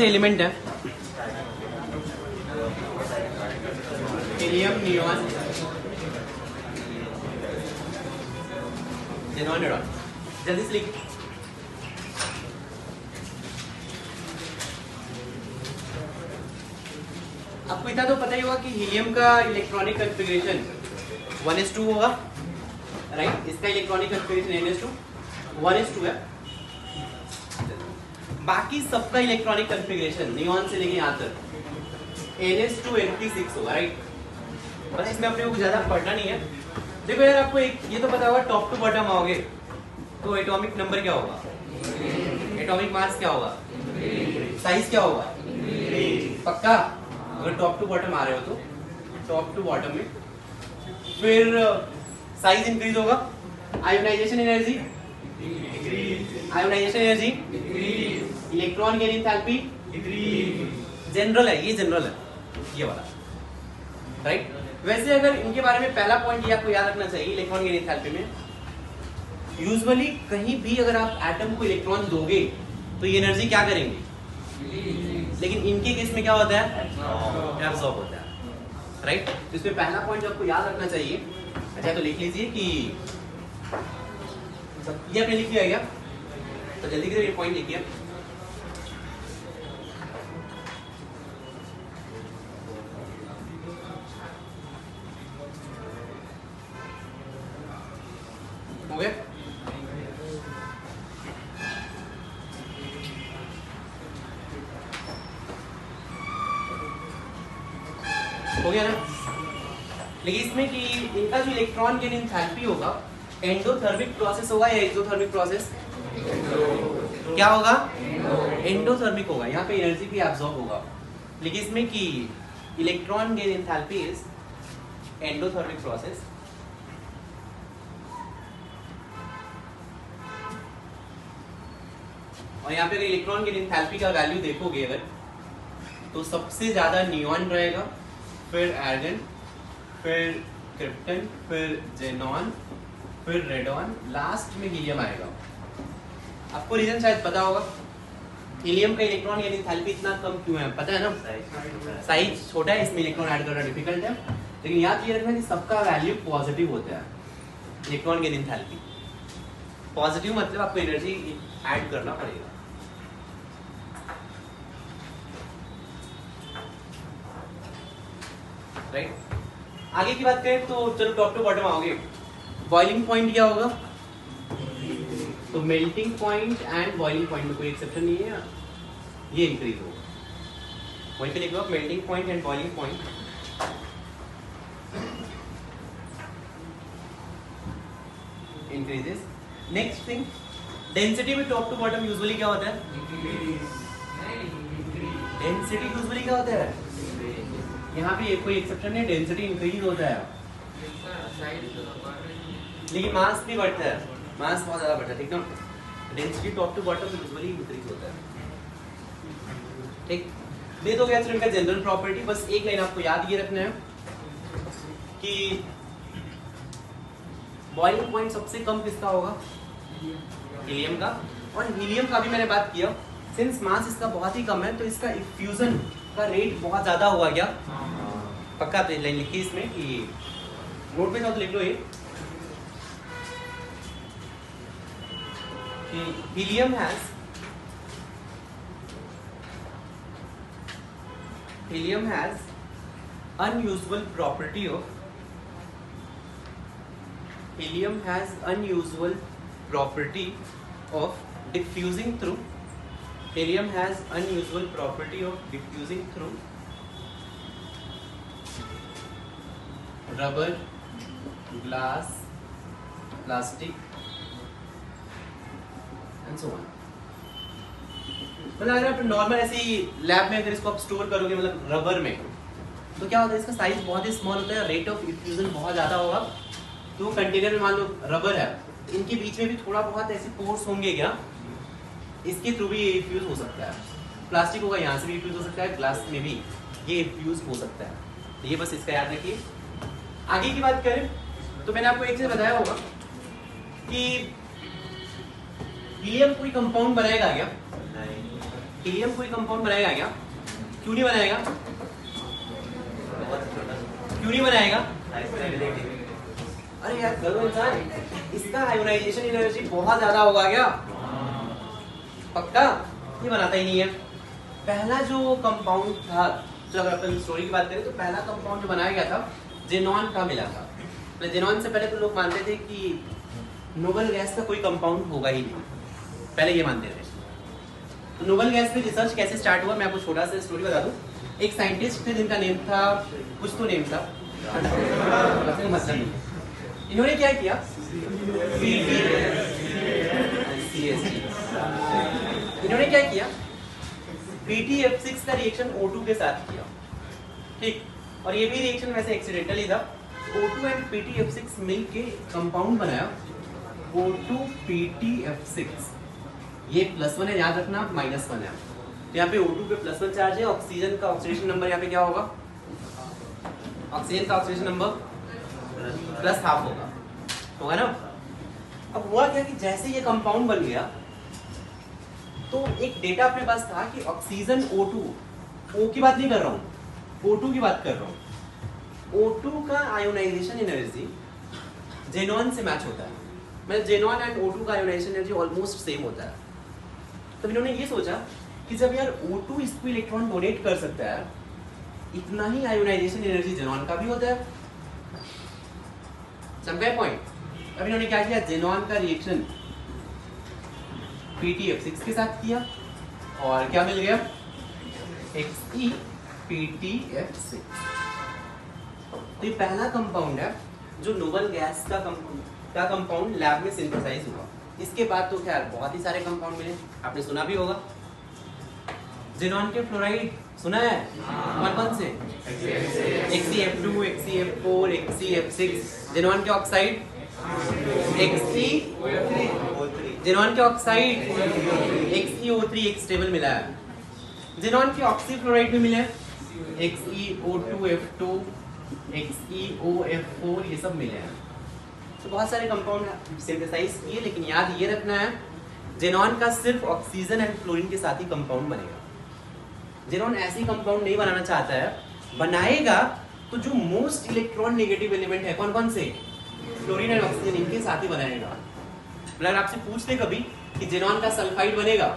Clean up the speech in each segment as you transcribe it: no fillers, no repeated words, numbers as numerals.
Element है helium, neon, xenon, radon. जल्दी से लिख। आपको इतना तो पता ही होगा कि हीलियम का इलेक्ट्रॉनिक कॉन्फ़िगरेशन 1s2 होगा, राइट। इसका electronic configuration n s2 1s2 है। बाकी सबका इलेक्ट्रॉनिक कॉन्फ़िगरेशन नियॉन से लेके यहाँ तक ns2 n36 होगा, राइट। बस इसमें अपने को ज्यादा पढ़ना नहीं है। देखो यार, आपको एक ये तो पता होगा, टॉप टू बॉटम आओगे तो एटॉमिक नंबर क्या होगा, एटॉमिक मास क्या होगा, साइज क्या होगा, पक्का। अगर टॉप टू बॉटम आ रहे हो तो टॉप टू बॉटम में फिर साइज इंक्रीज होगा, ionisation energy, ionisation energy, electron gain enthalpy, general है, ये जनरल है ये वाला, राइट। वैसे अगर इनके बारे में पहला पॉइंट ये आपको याद रखना चाहिए, इलेक्ट्रॉन गेन एंथैल्पी में यूजुअली कहीं भी अगर आप एटम को इलेक्ट्रॉन दोगे तो ये एनर्जी क्या करेंगे, लेकिन इनके केस में क्या होता है, एब्सॉर्ब होता है, राइट। तो इसमें पहला पॉइंट आपको याद रखना चाहिए। अच्छा तो लिख लीजिए कि ये आपने लिख लिया क्या, तो जल्दी से ये पॉइंट लिखिए। हो गया? हो गया ना। लेकिन इसमें कि इनका जो इलेक्ट्रॉन गेन एंथैल्पी होगा एंडोथर्मिक प्रोसेस होगा या एक्सोथर्मिक प्रोसेस, क्या होगा, एंडोथर्मिक होगा। यहाँ पे एनर्जी भी एब्सॉर्ब होगा। लेकिन इसमें कि electron gain enthalpy is endothermic process. और यहाँ पे अगर इलेक्ट्रॉन गेन एंथैल्पी का वैल्यू देखोगे अगर, तो सबसे ज्यादा नियॉन रहेगा, फिर आर्गन, फिर क्रिप्टन, फिर ज़ेनॉन, फिर रेडॉन, लास्ट में हीलियम आएगा। आपको रीजन शायद पता होगा, हीलियम का इलेक्ट्रॉन गेन एंथैल्पी इतना कम क्यों है, पता है ना, साइज छोटा है, इसमें इलेक्ट्रॉन ऐड करना डिफिकल्ट है। लेकिन याद ये रखना कि सबका वैल्यू पॉजिटिव होता है। इलेक्ट्रॉन गेन एंथैल्पी पॉजिटिव मतलब आपको एनर्जी ऐड करना पड़ेगा, राइट। आगे की बात करें तो चलो टॉप टू बॉटम आओगे। बॉइलिंग पॉइंट क्या होगा, तो melting point and boiling point में कोई एक्सेप्शन नहीं है, ये इंक्रीज होगा। वहीं पे लिखो melting point and boiling point increases. Next thing, density में टॉप टू बॉटम यूजुअली क्या होता है, डेंसिटी यूजुअली क्या होता है, यहाँ पे कोई एक्सेप्शन नहीं, डेंसिटी इंक्रीज होता है, लेकिन मास भी बढ़ता है, मास बहुत ज्यादा बढ़ता है, ठीक ना। Density top to bottom usually increase होता है, ठीक। दे दो गया इनका जनरल प्रॉपर्टी। बस एक लाइन आपको याद ये रखना है कि बॉइलिंग पॉइंट सबसे कम किसका होगा, हीलियम का। और हीलियम का भी मैंने बात किया, सिंस मास इसका बहुत ही कम है तो इसका इफ्यूजन का रेट बहुत ज्यादा होगा क्या, पक्का। तो लाइन लिखी इसमें कि नोट पे तो लिख लो ये कि helium has unusual property of diffusing through rubber, glass, plastic and so on। मतलब अगर आप नॉर्मल ऐसे ही लैब में अगर इसको आप स्टोर करोगे मतलब रबर में, तो क्या होता है, इसका साइज बहुत ही स्मॉल होता है, रेट ऑफ इफ्यूजन बहुत ज्यादा होगा। तो कंटेनर में मान लो रबर है, इनके बीच में भी थोड़ा बहुत ऐसे पोर्स होंगे क्या, इसके थ्रू भी ये इफ्यूज हो सकता है। प्लास्टिक होगा, यहाँ से भी इफ्यूज हो सकता है, ग्लास में भी ये इफ्यूज हो सकता है। तो ये बस इसका याद रखिए। आगे की बात करें तो मैंने आपको एक चीज बताया होगा कि हीलियम कोई कंपाउंड बनाएगा क्या, हीलियम कोई कंपाउंड बनाएगा क्या? क्यों नहीं बनाएगा? क्यों नहीं बनाएगा? अरे यार करो इंसान, इसका आयोनाइजेशन एनर्जी बहुत ज्यादा होगा क्या? पक्का ये बनाता ही नहीं है। पहला जो कंपाउंड था, जो अगर अपन स्टोरी की बात करें तो पहला कंपाउंड जो बनाया गया था जेनॉन का मिला था। जेनॉन से पहले तो लोग मानते थे कि नोबल गैस का कोई कंपाउंड होगा ही नहीं, पहले ये मानते थे। तो नोबल गैस पे रिसर्च कैसे स्टार्ट हुआ, मैं आपको छोटा सा स्टोरी बता दूं। एक साइंटिस्ट थे जिनका नेम था, कुछ तो नेम था, मतलब नहीं। इन्होंने क्या किया, इन्होंने क्या किया, PTF6 का रिएक्शन O2 के साथ किया, ठीक। और ये भी रिएक्शन वैसे एक्सीडेंटल ही था। O2 एंड PTF6 मिलके कंपाउंड बनाया O2PTF6। ये +1 है, याद रखना, -1 है। तो यहाँ पे O2 पे +1 चार्ज है, ऑक्सीजन का ऑक्सीडेशन नंबर यहाँ पे क्या होगा, ऑक्सीजन का ऑक्सीडेशन नंबर +½ होगा ना। अब हुआ क्या कि जैसे ये कंपाउंड बन गया तो एक डेटा अपने पास था कि ऑक्सीजन O2, O की बात नहीं कर रहा हूँ, O2 की बात कर रहा हूँ। O2 का आयोनाइजेशन एनर्जी जेनॉन से मैच होता है, मतलब जेनॉन एंड O2 का आयोनाइजेशन एनर्जी ऑलमोस्ट सेम होता है। तो इन्होंने ये सोचा कि जब यार O2 इसको इलेक्ट्रॉन डोनेट कर सकता है, इतना ही आयोनाइजेशन एनर्जी जेनॉन का भी होता है। समझे पॉइंट? अब इन्होंने क्या किया, जेनॉन का रिएक्शन PTF6 के साथ किया और क्या मिल गया, XePTF6। तो ये पहला कंपाउंड है जो नोबल गैस का कंपाउंड लैब में सिंथेसाइज हुआ। इसके बाद तो खैर बहुत ही सारे कंपाउंड मिले, आपने सुना भी होगा। जेनॉन के फ्लोराइड सुना है, कौन से, XeF2, XeF4, XeF6। जेनॉन के ऑक्साइड जेनॉन के ऑक्साइड XeO3, एक स्टेबल मिला है। जेनॉन के ऑक्सीफ्लोराइड भी मिले, XeO2F2, XeOF4, ये सब मिले हैं। तो बहुत सारे कंपाउंड सिंथेसाइज किए, लेकिन याद ये रखना है जेनॉन का सिर्फ ऑक्सीजन एंड फ्लोरीन के साथ ही कंपाउंड बनेगा। जेनॉन ऐसी कंपाउंड नहीं बनाना चाहता है, बनाएगा तो जो मोस्ट इलेक्ट्रॉन नेगेटिव एलिमेंट है, कौन कौन से, फ्लोरीन एंड ऑक्सीजन, इनके साथ ही बनाएगा। अगर आपसे पूछते कभी कि जेनॉन का सल्फाइड बनेगा,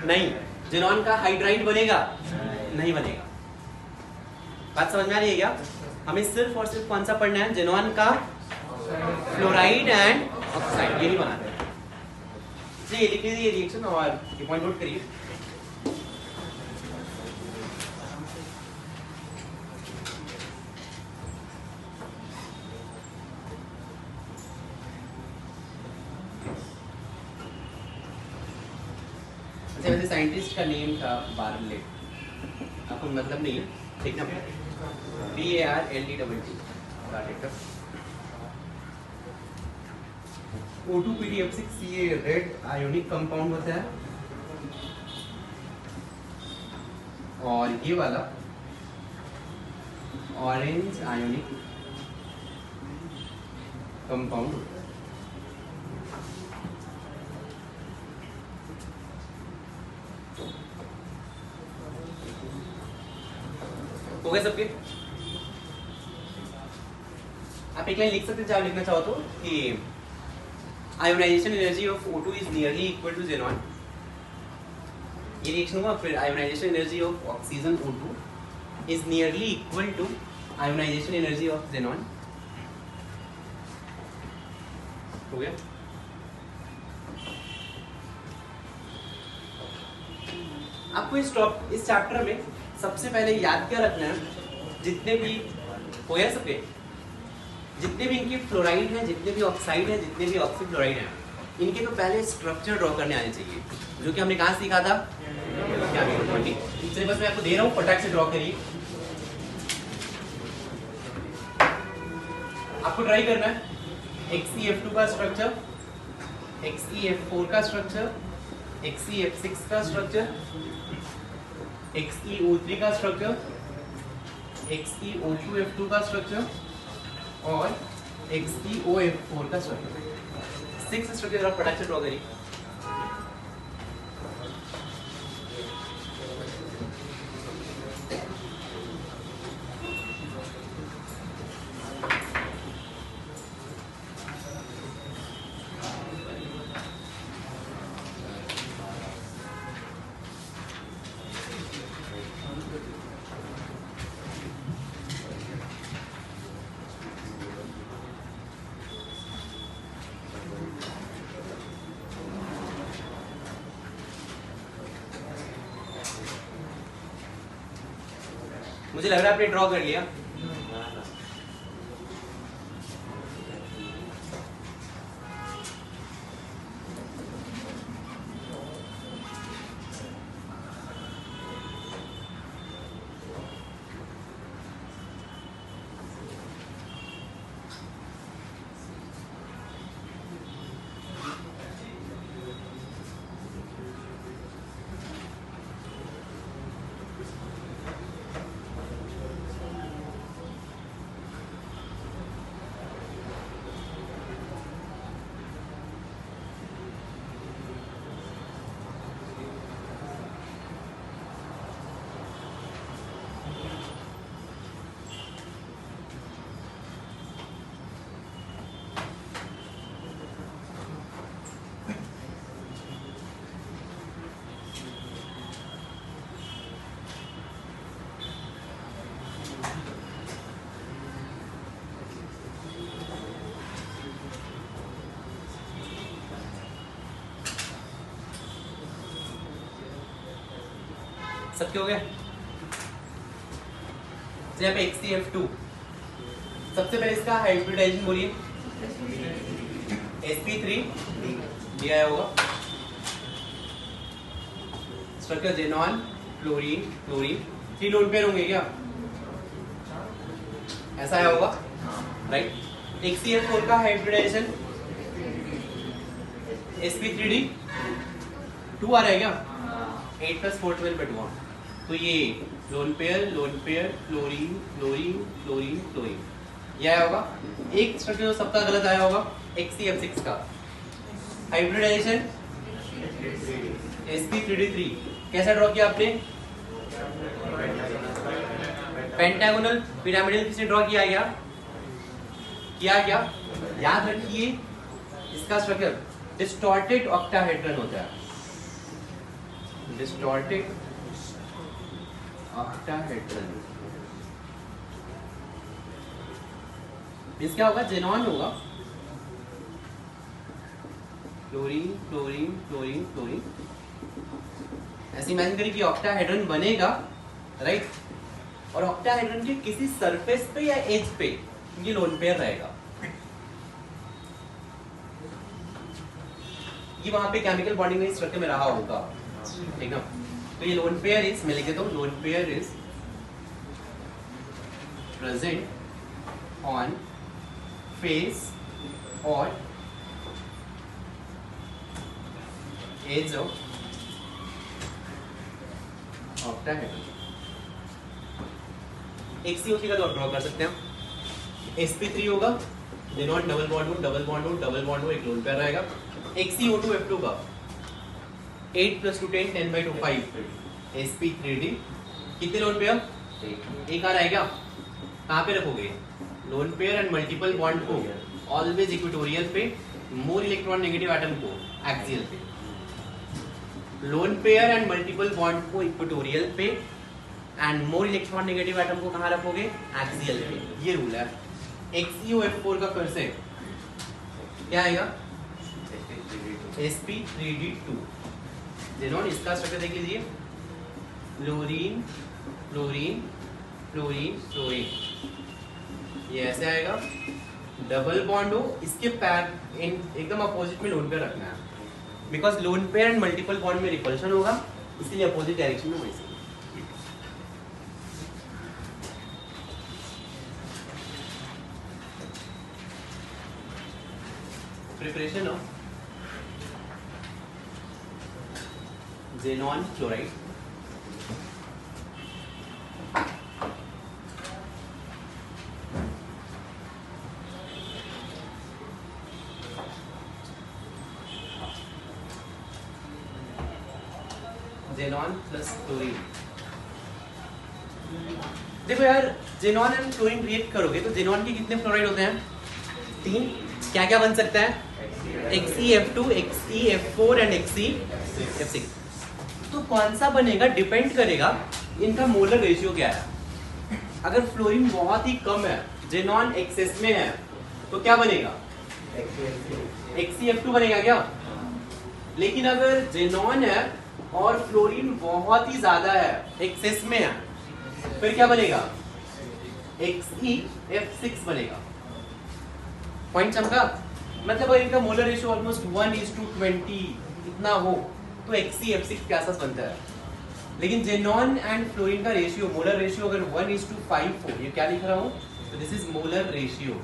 नहीं। जेनॉन का हाइड्राइड बनेगा, नहीं बनेगा। बात समझ में आ रही है क्या? हमें सिर्फ और सिर्फ कौन सा पढ़ना है, जेनॉन का फ्लोराइड एंड ऑक्साइड, यही बनाते हैं। ये लिख लीजिए रिएक्शन और ये पॉइंट नोट करिए। वैसे साइंटिस्ट का नेम था बार्टलेट, आपको मतलब नहीं है, ठीक ना, BARLETT बार्टलेट। O2PTF6 ये रेड आयोनिक कंपाउंड होता है और ये वाला ऑरेंज आयोनिक कंपाउंड होता है। हो गए सबके? आप एक लाइन लिख सकते हैं, चाहे लिखना चाहो तो, कि ionisation energy of O2 is nearly equal to xenon. ये रिएक्शन हुआ, फिर ionisation energy of oxygen O2 is nearly equal to ionisation energy of xenon. हो गया? आपको इस चैप्टर में सबसे पहले याद क्या रखना है, जितने भी हो गया सबके, जितने भी इनके फ्लोराइड हैं, जितने भी ऑक्साइड हैं, जितने भी ऑक्सीफ्लोराइड हैं, इनके तो पहले स्ट्रक्चर ड्रॉ करने आने चाहिए, जो कि हमने कहाँ सीखा था, सिलेबस में आपको दे रहा हूँ, फटाक से ड्रॉ करिए। आपको ट्राई करना है XeF2 का स्ट्रक्चर, XeF4 का स्ट्रक्चर, XeF6 का स्ट्रक्चर, XeO3 का स्ट्रक्चर, XeO2F2 का स्ट्रक्चर और XeOF4 का स्ट्रक्चर। 6 स्ट्रक्चर आप फटाक से ड्रॉ करिए। मुझे लग रहा है आपने ड्रॉ कर लिया। सबके हो गए? यहाँ पे XCF2 सबसे पहले इसका हाइब्रिडाइजेशन बोलिए। sp3 दिया है होगा, structure xenon fluorine fluorine, 3 lone pair होंगे क्या? ऐसा आया होगा, राइट। XCF4 का हाइब्रिडाइजेशन sp3d 2 आ रहा है क्या? 8 + 4 12 by 2। तो ये lone pair fluorine fluorine fluorine fluorine, ये आया होगा। एक स्ट्रक्चर जो सबका गलत आया होगा XCF6 का हाइब्रिडाइजेशन sp3d3। कैसा ड्रॉ किया आपने? पेंटागोनल पिरामिडल किसने ड्रॉ किया क्या? क्या याद रखिए, इसका स्ट्रक्चर डिस्टॉर्टेड ऑक्टाहेड्रन होता है, डिस्टॉर्टेड ऑक्टाहेड्रन। इसका होगा जेनॉन होगा फ्लोरीन फ्लोरीन फ्लोरीन फ्लोरीन, ऐसे इमेजिन करिए कि ऑक्टाहेड्रन बनेगा, राइट। और ऑक्टाहेड्रन के किसी सरफेस पे या एज पे ये लोन पेयर रहेगा, ये वहां पे केमिकल बॉन्डिंग में स्ट्रक्चर में रहा होगा, ठीक ना। तो ये लोन पेयर इज, मैं लिख देता हूं, lone pair is present on face और एज ऑफ ऑक्टाहेड्रन। XCO3 का तो आप ड्रॉ कर सकते हैं। sp3 होगा जेनॉन डबल बॉन्ड हो डबल बॉन्ड हो डबल बॉन्ड हो, एक लोन पेयर रहेगा। XCO2F2 का 8 + 2 10 10 by 2 5 sp3d, कितने लोन पेयर? एक आ रहा है क्या? कहाँ पे रखोगे? Lone pair and multiple bond को ऑलवेज इक्वेटोरियल पे, मोर इलेक्ट्रॉन नेगेटिव एटम को एक्सियल पे। Lone pair and multiple bond को इक्वेटोरियल पे and more electron negative atom को कहाँ रखोगे? एक्सियल पे, ये रूल है। XCOF4 का फिर से क्या आएगा? sp3d2 जेनॉन, इसका स्ट्रक्चर देख लीजिए, फ्लोरीन फ्लोरीन फ्लोरीन फ्लोरीन, ये ऐसे आएगा। डबल बॉन्ड हो, इसके पैर एकदम अपोजिट में लोन पेयर रखना है, because lone pair and multiple bond में रिपल्शन होगा, इसलिए अपोजिट डायरेक्शन में वैसे। Preparation of xenon chloride, xenon plus chlorine। देखो यार, xenon एंड क्लोरीन रिएक्ट करोगे तो xenon के कितने फ्लोराइड होते हैं? 3। क्या क्या बन सकता है? XCF2, XCF4 and XCF6। तो कौन सा बनेगा डिपेंड करेगा इनका मोलर रेशियो क्या है। अगर फ्लोरीन बहुत ही कम है, xenon एक्सेस में है, तो क्या बनेगा? XCF2 बनेगा क्या? लेकिन अगर xenon है और फ्लोरीन बहुत ही ज्यादा है, एक्सेस में है, फिर क्या बनेगा, XeF6 बनेगा। पॉइंट समझा? मतलब अगर इनका मोलर रेशियो ऑलमोस्ट 1:20 इतना हो तो XeF6 गैसेस बनता है। लेकिन जेनॉन एंड फ्लोरीन का रेशियो, मोलर रेशियो अगर 1:5 हो, ये क्या लिख रहा हूं, तो दिस इज मोलर रेशियो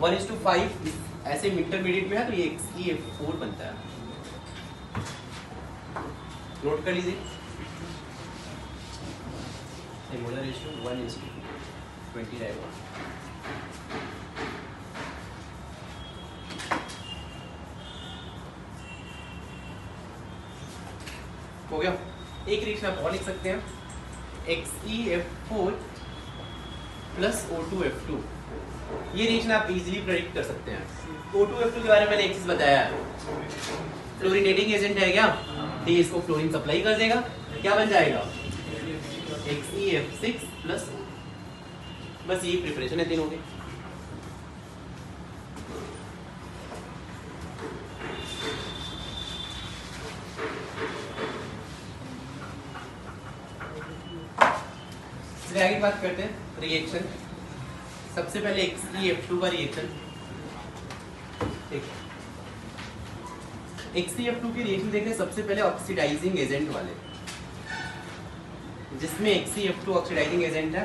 1:5 ऐसे इंटरमीडिएट में है, तो ये XeF4 बनता है। नोट कर लीजिए, मोलर रेशियो 1:20 रहेगा। हो गया। एक रिएक्शन आप और लिख सकते हैं, XeF4 प्लस O2F2। ये रिएक्शन आप इजीली प्रेडिक्ट कर सकते हैं। O2F2 के बारे में मैंने एक चीज बताया है, फ्लोरिनेटिंग एजेंट है क्या, तो ये इसको फ्लोरीन सप्लाई कर देगा, क्या बन जाएगा, XeF6 प्लस, बस ये प्रिपरेशन है तीनों की। आगे बात करते हैं रिएक्शन। सबसे पहले XeF2 का रिएक्शन। XeF2 की रिएक्शन देखते हैं सबसे पहले ऑक्सीडाइजिंग एजेंट वाले, जिसमें XeF2 ऑक्सीडाइजिंग एजेंट है।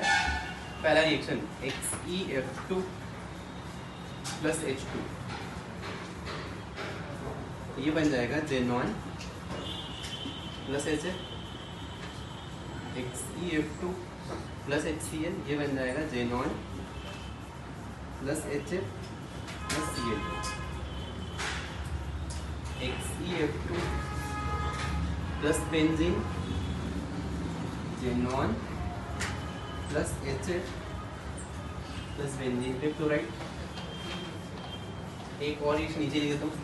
पहला रिएक्शन XeF2 प्लस H2, ये बन जाएगा xenon plus HF। XeF2 plus HCl, ये बन जाएगा xenon plus HF plus Cl। XeF2 plus benzene, xenon plus HF plus benzene पे क्लोराइड। एक और रिएक्शन नीचे लिख देता हूँ,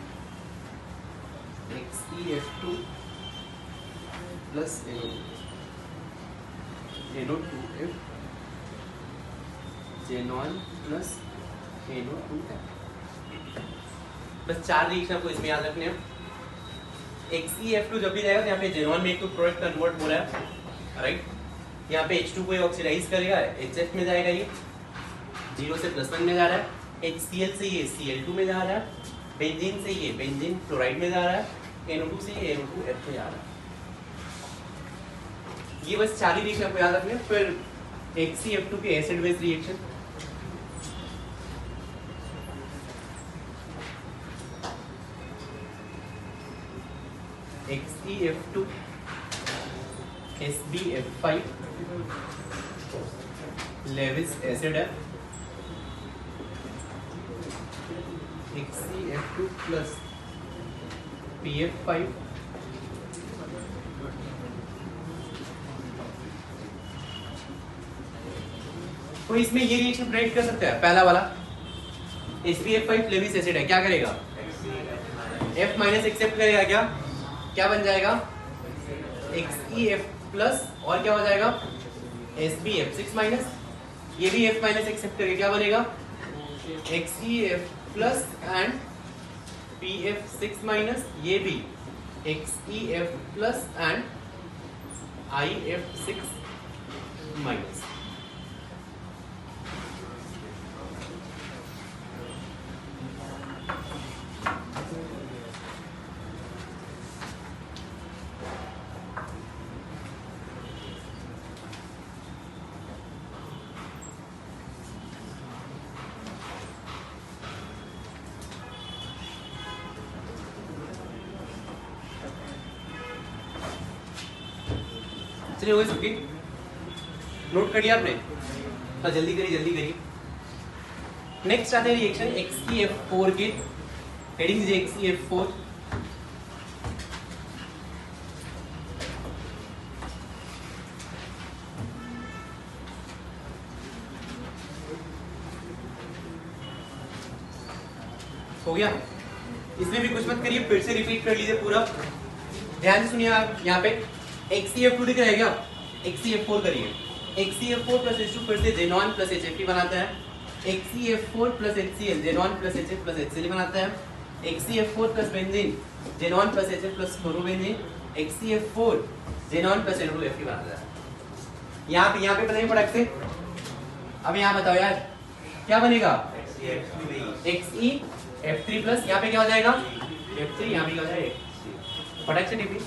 XeF2 plus NO2F, xenon plus NO2F। बस 4 रिएक्शन आपको इसमें याद रखने हैं। XeF2 जब भी जाएगा तो यहाँ पे जेनॉन में एक तो प्रोडक्ट कन्वर्ट हो रहा है, राइट। यहाँ पे H2 को ऑक्सीडाइज करेगा, HF में जाएगा, ये 0 से +1 में जा रहा है। HCl से ये Cl2 में जा रहा है, बेंजीन से ये बेंजीन क्लोराइड में जा रहा है, NO2 से ये NO2F में जा रहा है। ये बस 4 रिएक्शन आपको याद रखने। फिर XeF2 के acid base reaction, XeF2 SbF5 Lewis acid है, XeF2 प्लस PF5 तो इसमें ये रिएक्शन प्रेडिक्ट कर सकते हैं। पहला वाला SbF5 लेविस एसिड है, क्या करेगा, F माइनस एक्सेप्ट करेगा, क्या बन जाएगा, XeF प्लस और क्या हो जाएगा, SbF6 माइनस, ये भी F माइनस एक्सेप्ट करेगा, क्या बनेगा, XeF plus and PF6 minus, ये भी XeF plus and IF6 minus. हो गई, नोट कर लिया आपने, तो जल्दी करिए। नेक्स्ट आते हैं रिएक्शन XeF4 के, हेडिंग दीजिए XeF4। हो गया, इसमें भी कुछ मत करिए, फिर से रिपीट कर लीजिए पूरा, ध्यान से सुनिए आप। यहाँ पे XeF2 दिख रहा है क्या, XeF4 करिए, XeF4 प्लस H2 फिर से जेनॉन प्लस HF बनाता है, XeF4 plus HCl xenon plus HF plus HCl बनाता है, XeF4 plus benzene xenon plus HF plus chlorobenzene, XeF4 xenon plus NO2F बनाता है। यहाँ पे बनाइए फटाक से। अब यहाँ बताओ यार क्या बनेगा, XeF3 प्लस यहाँ पे क्या हो जाएगा F3, यहाँ पे क्या हो जाएगा फटाक से टीपी।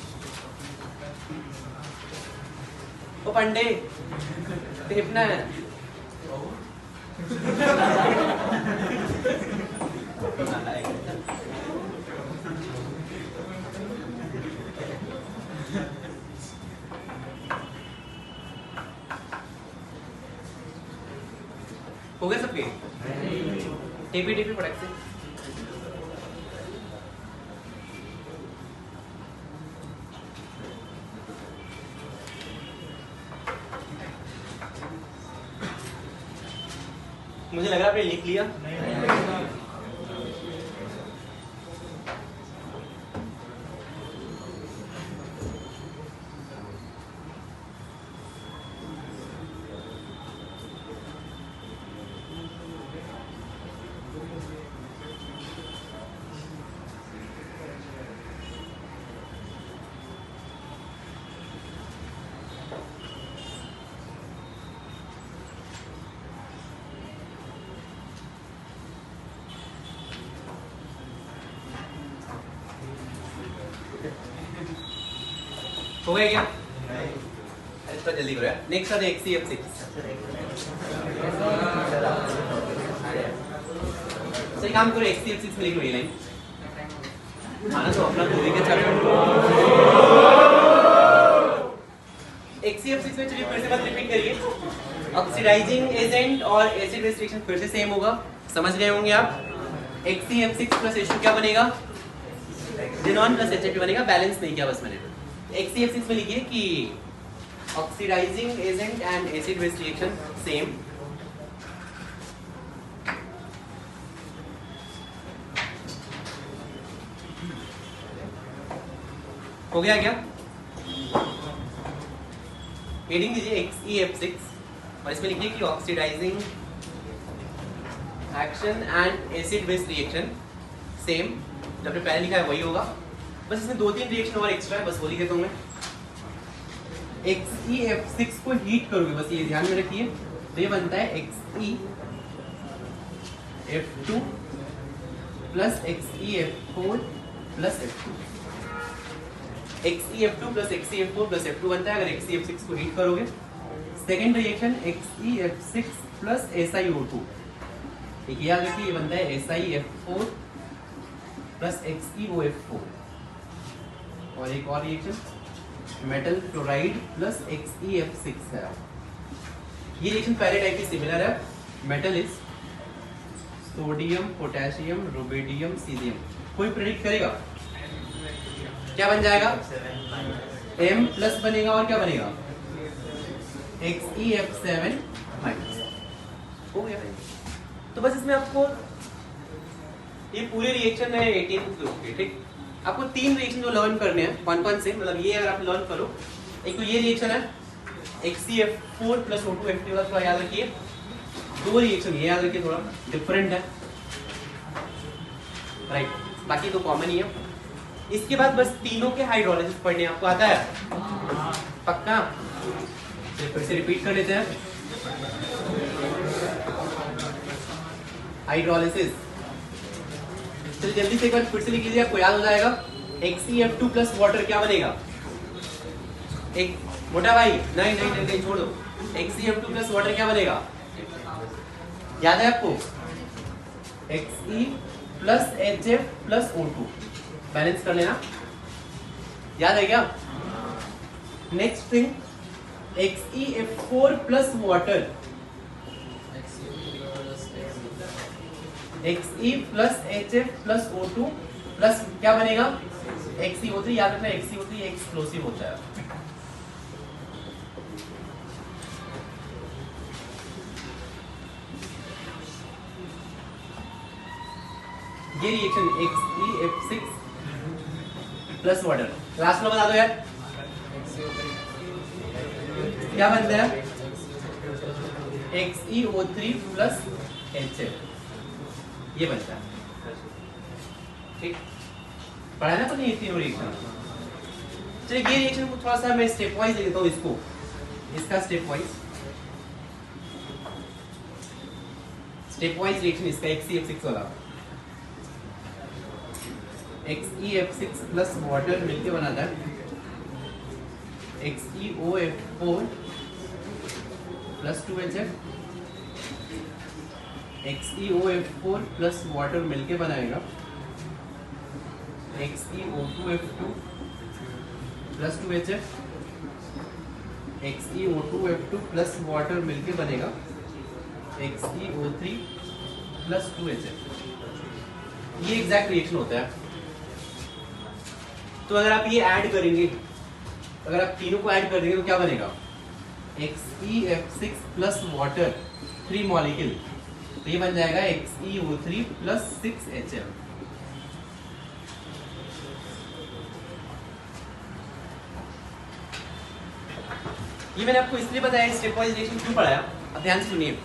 ओ पंडे टिपना है। हो गए सबके? टीपी टीपी फटाक से। मुझे लग रहा है आपने लिख लिया। हो गया क्या? अरे थोड़ा जल्दी करो यार। नेक्स्ट आता है XeF6। सही काम करो, XeF6 में लिखो ये लाइन। आना तो अपना दूरी के चैप्टर। XeF6 में चलिए फिर से बात रिपीट करिए। ऑक्सीडाइजिंग एजेंट और एसिड बेस रिएक्शन फिर से सेम होगा, समझ गए होंगे आप। XeF6 प्लस H2 क्या बनेगा, ज़ेनॉन प्लस HF बनेगा, बैलेंस नहीं किया बस मैंने। XeF6 में लिखिए कि oxidising agent and acid base reaction same. हो गया क्या? हेडिंग दीजिए XeF6 और इसमें लिखिए कि oxidising action and acid base reaction same. जो आपने पहले लिखा है वही होगा, बस इसमें 2-3 रिएक्शन और एक्स्ट्रा है, बस वो लिख देता हूं मैं। XeF6 को हीट करोगे, बस ये ध्यान में रखिए। तो ये बनता है XeF2 plus XeF4 plus F2। XeF2 plus XeF4 plus F2 बनता है अगर XeF6 को हीट करोगे। Second reaction XeF6 plus SiO2, एक याद रखिए ये बनता है SiF4 प्लस XeOF4। और एक और reaction metal chloride plus XeF6 है। ये रिएक्शन पहले टाइप की सिमिलर है। Metal is sodium potassium rubidium caesium. कोई प्रेडिक्ट करेगा क्या बन जाएगा? M प्लस बनेगा और क्या बनेगा? XeF7 minus. हो गया भाई। तो बस इसमें आपको ये पूरे रिएक्शन है 18 ग्रुप के, ठीक। आपको 3 रिएक्शन जो लर्न करने हैं, कौन-कौन से, मतलब ये अगर आप लर्न करो, एक तो ये रिएक्शन है XeF4 प्लस O2F3 वाला, थोड़ा याद रखिए। 2 रिएक्शन ये याद रखिए, थोड़ा डिफरेंट है, राइट। बाकी तो कॉमन ही है। इसके बाद बस तीनों के हाइड्रोलिसिस पढ़ने आपको आता है पक्का? फिर से रिपीट कर लेते हैं। हाइड्रोलिसिस चलिए जल्दी से एक बार फिर से लिख लीजिए, आपको याद हो जाएगा। XeF2 प्लस वाटर क्या बनेगा? एक मोटा भाई, नहीं छोड़ दो। XeF2 प्लस वाटर क्या बनेगा? याद है आपको? Xe plus HF plus O2, balance कर लेना, याद है क्या? Next thing XeF4 plus water, Xe plus HF plus O2 plus क्या बनेगा? XeO3। याद रखना XeO3 एक्सप्लोसिव होता है। ये reaction XeF6 plus water, last में बता दो यार क्या बनता है? XeO3 प्लस HF, ये बनता है, ठीक। पढ़ा ना नहीं ये तीनों रिएक्शन। चलिए ये रिएक्शन को थोड़ा सा मैं स्टेप वाइज ले लेता हूँ इसको। इसका स्टेप वाइज रिएक्शन इसका XeF6 वाला XeF6 प्लस वाटर मिलके बनाता है XeOF4 plus 2HF। XeOF4 plus water मिलके बनाएगा XeO2F2 plus 2HF। XeO2F2 plus water मिलके बनेगा XeO3 प्लस 2HF। ये एग्जैक्ट रिएक्शन होता है। तो अगर आप ये ऐड करेंगे, अगर आप तीनों को ऐड कर देंगे तो क्या बनेगा XeF6 प्लस वाटर 3 मॉलिक्यूल, तो ये बन जाएगा XeO3 प्लस 6HF। ये मैंने आपको इसलिए बताया स्टेप वाइज रिएक्शन क्यों पढ़ाया, अब ध्यान से सुनिए।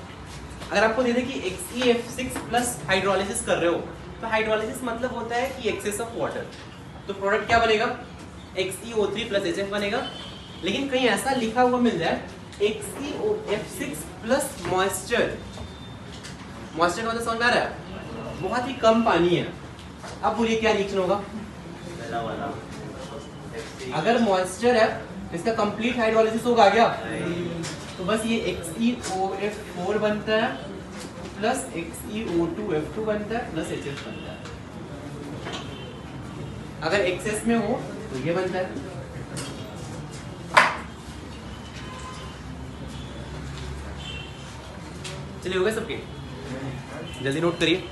अगर आपको दे दे कि XeF6 प्लस हाइड्रोलिसिस कर रहे हो, तो हाइड्रोलिसिस मतलब होता है कि एक्सेस ऑफ वाटर, तो प्रोडक्ट क्या बनेगा XeO3 प्लस HF बनेगा। लेकिन कहीं ऐसा लिखा हुआ मिल जाए XeOF6 प्लस मॉइस्चर, मॉइस्चर मतलब समझ आ रहा है, बहुत ही कम पानी है। अब बोलिए क्या रिएक्शन होगा। अगर मॉइस्चर है तो इसका कंप्लीट हाइड्रोलिसिस होगा क्या, तो बस ये XeOF4 बनता है प्लस XeO2F2 बनता है प्लस HF बनता है। अगर एक्सेस में हो तो ये बनता है। चलिए हो गए सबके, जल्दी नोट करिए।